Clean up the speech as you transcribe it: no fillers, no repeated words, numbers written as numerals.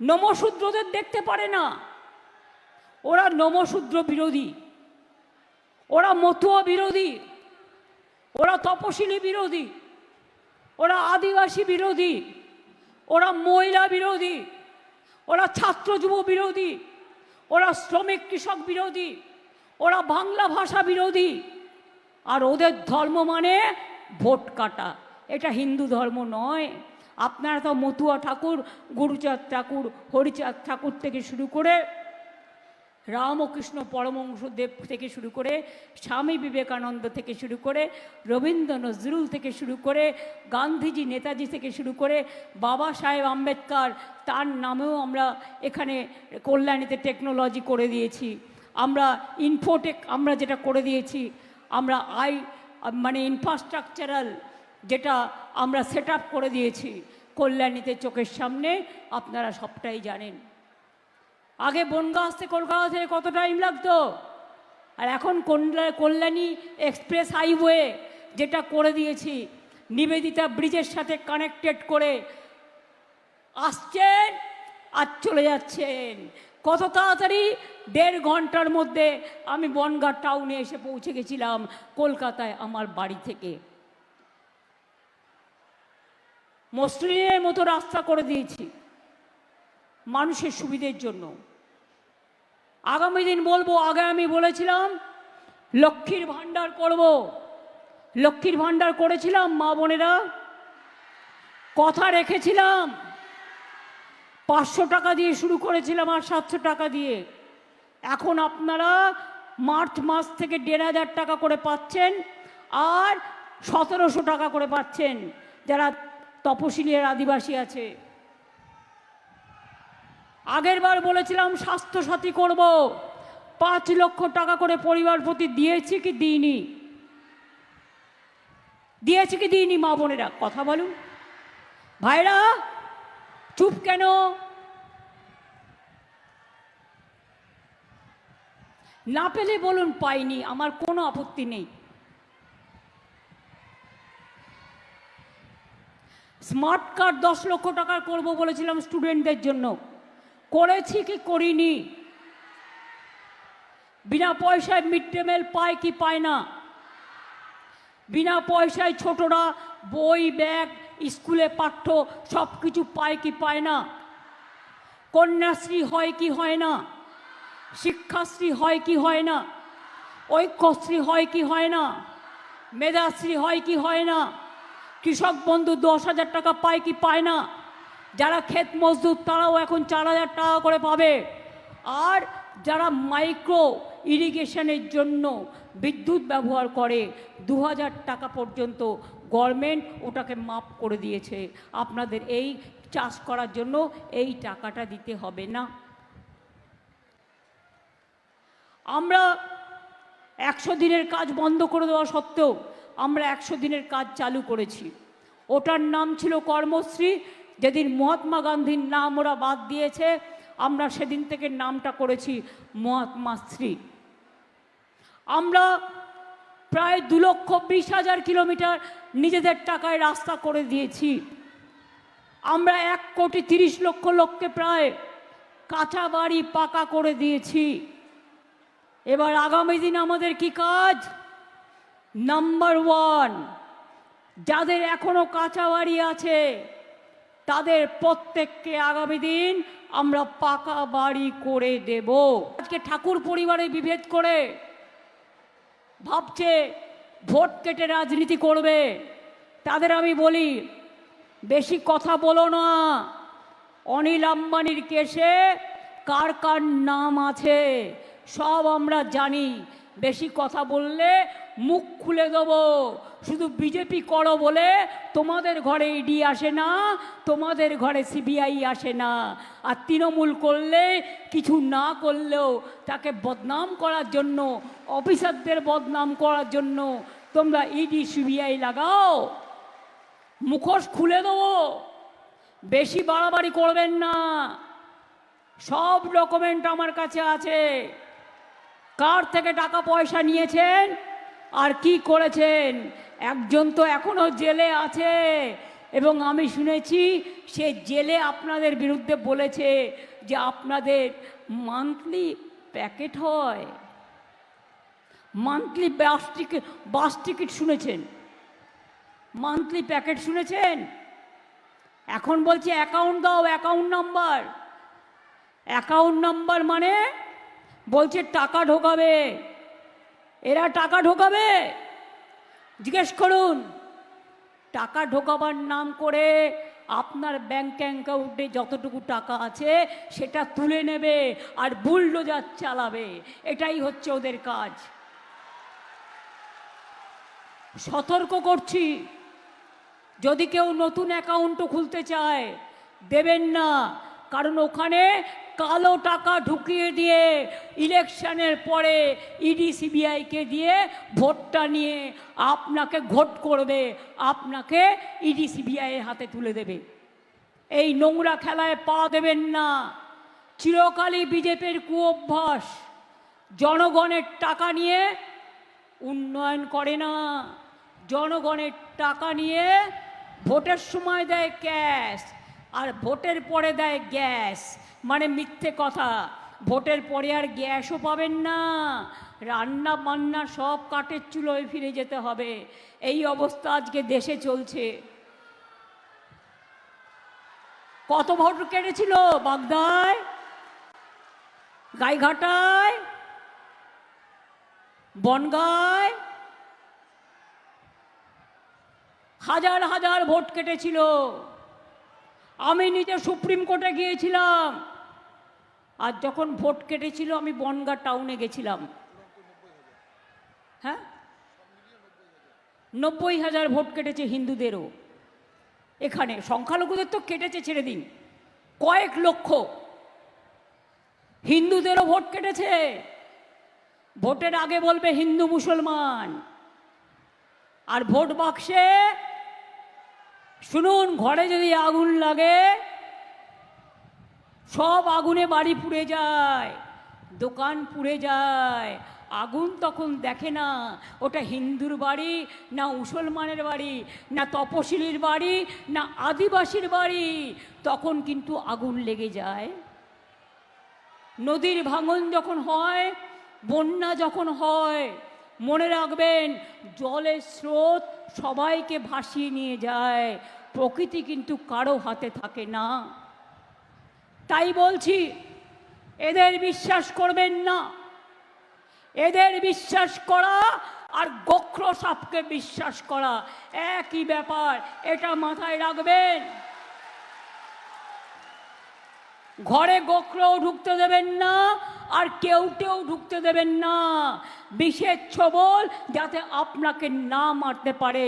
নমশূদ্রদের দেখতে পারে না। ওরা নমশূদ্র বিরোধী, ওরা মতুয়া বিরোধী, ওরা তপশিলি বিরোধী, ওরা আদিবাসী বিরোধী, ওরা মহিলা বিরোধী, ওরা ছাত্র যুব বিরোধী, ওরা শ্রমিক কৃষক বিরোধী, ওরা বাংলা ভাষা বিরোধী। আর ওদের ধর্ম মানে ভোট কাটা। এটা হিন্দু ধর্ম নয়। আপনারা তো মতুয়া ঠাকুর, গুরুচাঁদ ঠাকুর, হরিচাঁদ ঠাকুর থেকে শুরু করে রামকৃষ্ণ পরমহংসদেব থেকে শুরু করে স্বামী বিবেকানন্দ থেকে শুরু করে রবীন্দ্র নজরুল থেকে শুরু করে গান্ধীজি, নেতাজি থেকে শুরু করে বাবা সাহেব আম্বেদকর, তার নামেও আমরা এখানে কল্যাণীতে টেকনোলজি করে দিয়েছি। আমরা ইনফোটেক আমরা যেটা করে দিয়েছি, আমরা মানে ইনফ্রাস্ট্রাকচারাল যেটা আমরা সেট আপ করে দিয়েছি কল্যাণীতে চোখের সামনে, আপনারা সবটাই জানেন। আগে বনগাঁ আসতে কলকাতা থেকে কত টাইম লাগতো, আর এখন কল্যাণী এক্সপ্রেস হাইওয়ে যেটা করে দিয়েছি, নিবেদিতা ব্রিজের সাথে কানেক্টেড করে আসছেন আর চলে যাচ্ছেন কত তাড়াতাড়ি। 1.5 ঘন্টার মধ্যে আমি বনগাঁ টাউনে এসে পৌঁছে গেছিলাম কলকাতায় আমার বাড়ি থেকে। মসৃণের মতো রাস্তা করে দিয়েছি মানুষের সুবিধের জন্য। আগামী দিন বলবো, আগে আমি বলেছিলাম লক্ষ্মীর ভাণ্ডার করব, লক্ষ্মীর ভাণ্ডার করেছিলাম। মা বোনেরা, কথা রেখেছিলাম। 500 টাকা দিয়ে শুরু করেছিলাম আর 700 টাকা দিয়ে। এখন আপনারা মার্চ মাস থেকে 1500 টাকা করে পাচ্ছেন আর 1700 টাকা করে পাচ্ছেন যারা তপশিলি আর আদিবাসী আছে। আগের বার বলেছিলাম স্বাস্থ্যসাথী করব, 5 লক্ষ টাকা করে পরিবার প্রতি দিয়েছি কি দিইনি? দিয়েছি কি দিইনি? মা বোনেরা কথা বলুন। ভাইরা চুপ কেন? না পেলে বলুন পাইনি, আমার কোনো আপত্তি নেই। স্মার্ট কার্ড 10 লক্ষ টাকার করব বলেছিলাম স্টুডেন্টদের জন্য, করেছি কি করিনি? বিনা পয়সায় মিড ডে মিল পায় কি পায় না? বিনা পয়সায় ছোটরা বই, ব্যাগ, স্কুলে পাঠ্য সব কিছু পায় কি পায় না? কন্যাশ্রী হয় কি হয় না? শিক্ষাশ্রী হয় কি হয় না? ঐক্যশ্রী হয় কি হয় না? মেধাশ্রী হয় কি হয় না? কৃষক বন্ধু 10,000 টাকা পায় কি পায় না? যারা ক্ষেত মজদুর তারাও এখন 4,000 টাকা করে পাবে। আর যারা মাইক্রো ইরিগেশনের জন্য বিদ্যুৎ ব্যবহার করে 2,000 টাকা পর্যন্ত গভর্নমেন্ট ওটাকে মাপ করে দিয়েছে। আপনাদের এই চাষ করার জন্য এই টাকাটা দিতে হবে না। আমরা 100 দিনের কাজ বন্ধ করে দেওয়া সত্ত্বেও আমরা 100 দিনের কাজ চালু করেছি। ওটার নাম ছিল কর্মশ্রী। যেদিন মহাত্মা গান্ধীর নাম ওরা বাদ দিয়েছে, আমরা সেদিন থেকে নামটা করেছি মহাত্মাশ্রী। আমরা প্রায় 2,20,000 কিলোমিটার নিজেদের টাকায় রাস্তা করে দিয়েছি। আমরা 1,30,00,000 লোককে প্রায় কাঁচা বাড়ি পাকা করে দিয়েছি। এবার আগামী দিন আমাদের কি কাজ? নাম্বার 1, যাদের এখনো কাঁচা বাড়ি আছে তাদের প্রত্যেককে আগামী দিন আমরা পাকা বাড়ি করে দেব। আজকে ঠাকুর পরিবারে বিভেদ করে ভাবছে ভোট কেটে রাজনীতি করবে, তাদের আমি বলি বেশি কথা বলো না। অনিল আম্বানির কেসে কার কার নাম আছে সব আমরা জানি। বেশি কথা বললে মুখ খুলে দেবো। শুধু বিজেপি করো বলে তোমাদের ঘরে ইডি আসে না, তোমাদের ঘরে সিবিআই আসে না। আর তৃণমূল করলে কিছু না করলেও তাকে বদনাম করার জন্য, অফিসারদের বদনাম করার জন্য তোমরা ইডি সিবিআই লাগাও। মুখোশ খুলে দেবো। বেশি বাড়াবাড়ি করবেন না। সব ডকুমেন্ট আমার কাছে আছে। কার থেকে টাকা পয়সা নিয়েছেন আর কি করেছেন। একজন তো এখনো জেলে আছে, এবং আমি শুনেছি সে জেলে আপনাদের বিরুদ্ধে বলেছে যে আপনাদের মান্থলি প্যাকেট হয়, মান্থলি বাস টিকিট শুনেছেন, মান্থলি প্যাকেট শুনেছেন। এখন বলছে অ্যাকাউন্ট দাও, অ্যাকাউন্ট নাম্বার। অ্যাকাউন্ট নাম্বার মানে বলছে টাকা ঢোকাবে, এরা টাকা ঢোকাবে। জিজ্ঞেস করুন, টাকা ঢোকাবার নাম করে আপনার ব্যাংক অ্যাকাউন্টে যতটুকু টাকা আছে সেটা তুলে নেবে আর বুলডোজার চালাবে। এটাই হচ্ছে ওদের কাজ। সতর্ক করছি, যদি কেউ নতুন অ্যাকাউন্টও খুলতে চায় দেবেন না, কারণ ওখানে কালো টাকা ঢুকিয়ে দিয়ে ইলেকশনের পরে ইডি সিবিআইকে দিয়ে ভোটটা নিয়ে আপনাকে ঘোট করবে, আপনাকে ইডি সিবিআইয়ের হাতে তুলে দেবে। এই নোংরা খেলায় পা দেবেন না। চিরকালই বিজেপির কুঅভ্যাস, জনগণের টাকা নিয়ে উন্নয়ন করে না, জনগণের টাকা নিয়ে ভোটের সময় দেয় ক্যাশ আর ভোটের পরে দেয় গ্যাস, মানে মিথ্যে কথা। ভোটের পরে আর গ্যাসও পাবেন না, রান্না বান্না সব কাঠের চুলোয় ফিরে যেতে হবে। এই অবস্থা আজকে দেশে চলছে। কত ভোট কেটেছিল বাগদায়, গাইঘাটায়, বনগাঁয়, হাজার হাজার ভোট কেটেছিল। আমি নিজে সুপ্রিম কোর্টে গিয়েছিলাম, আর যখন ভোট কেটেছিল আমি বনগাঁ টাউনে গেছিলাম। হ্যাঁ, 90,000 ভোট কেটেছে হিন্দুদেরও। এখানে সংখ্যালঘুদের তো কেটেছে ছেড়ে দিন, কয়েক লক্ষ। হিন্দুদেরও ভোট কেটেছে। ভোটের আগে বলবে হিন্দু মুসলমান, আর ভোট বাক্সে শুনুন, ঘরে যদি আগুন লাগে সব আগুনে বাড়ি পুড়ে যায়, দোকান পুড়ে যায়। আগুন তখন দেখে না ওটা হিন্দুর বাড়ি না মুসলমানের বাড়ি না তপশিলির বাড়ি না আদিবাসীর বাড়ি, তখন কিন্তু আগুন লেগে যায়। নদীর ভাঙন যখন হয়, বন্যা যখন হয়, মনে রাখবেন জলের স্রোত সবাইকে ভাসিয়ে নিয়ে যায়, প্রকৃতি কিন্তু কারো হাতে থাকে না। তাই বলছি, এদের বিশ্বাস করবেন না। এদের বিশ্বাস করা আর গোখরো সাপকে বিশ্বাস করা একই ব্যাপার, এটা মাথায় রাখবেন। ঘরে গোখরোও ঢুকতে দেবেন না, আর কেউটেও ঢুকতে দেবেন না। বিষের ছোবল যাতে আপনাকে না মারতে পারে।